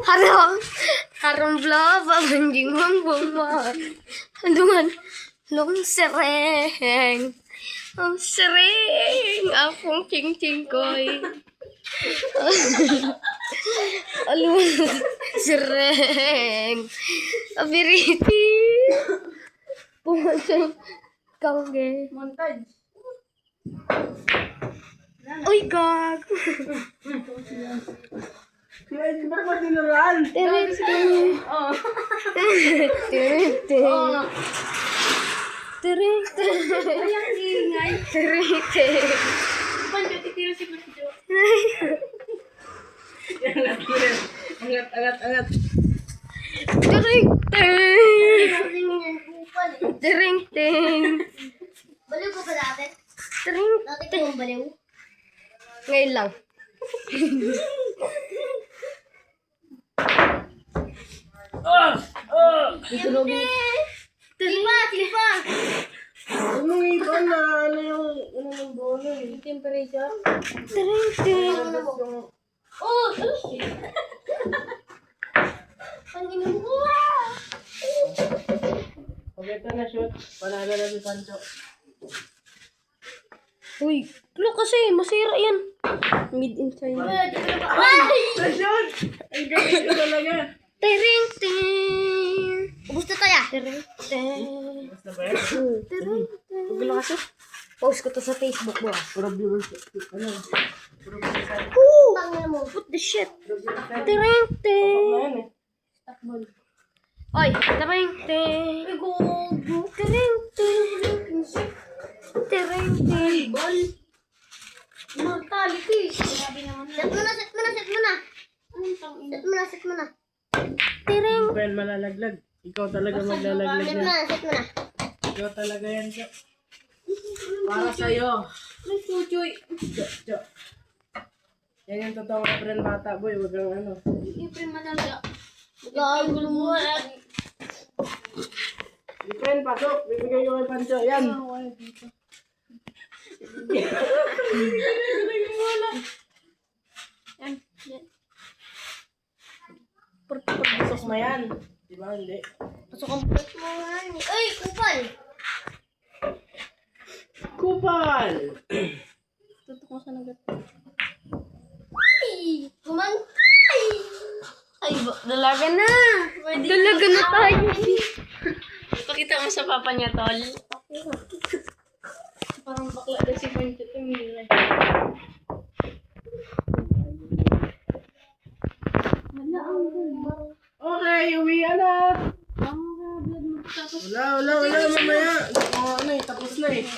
Harong blaba, manjing mambuma. Aduman, long sereng. Ang sereng, apong ching-ching koy. Aluman, sereng. Abiriti. Pumasang kangge. Montage. Uy, gag. Kaya ba't mo tinuruan? Tirete. Oo. Tirete. Oo. Tirete. Ay, ang ingay. Tirete. Panjo, titiro si Panjo. Angat. Tirete. Tirete. Baliw ko ba dati? Tirete. Dati ko yung baliw. Ngayon lang. Itulogin. Tipa! Anong iba na ano yung bono eh? Temperature? Tirete. Oh! Ang inubo! Pag ito na shoot, panalo na si Pancho. Uy, look kasi, masira yan. Made in China. Ay! Na-shoot! Ay, galing ko talaga. Tirete. Ubus na tayo. Tirete. Basta ba yan? Huwag lang kasi. Post ko to sa Facebook mo. Puro viewers. Ano? Puro viewers. Tangina mo. What the shit? Pasok Tirete. na yan eh. Takbol. Oy, tirete. Gogo. Tirete. Tirete. Bol. Mortality. Grabe naman. Set mo na. Set mo na. Tirete. Ben, malalaglag. Ikaw talaga maglalaglag Set yan. mo na. Ikaw talaga yan, Cho. Para sa'yo. May sujoy. Cho. Yan yung totoong friend bata, boy. Huwag kang ano. Ipin matanda. Gagulo mo. Friend, pasok. Bibigay ko kay Pancho. Yan. Pasok mo yan. Diba? Hindi. Pasok ang pet mo nga. Ay, kupal. Kupal! Tutok mo sa nagat. Ay, kumantay. Ay, dalaga na. Dalaga na tayo. Pakita mo sa papa niya, tol. Parang bakla na si Pancho tumingin. Okay, uwi na. Wala, mamaya. Ano eh, tapos na eh.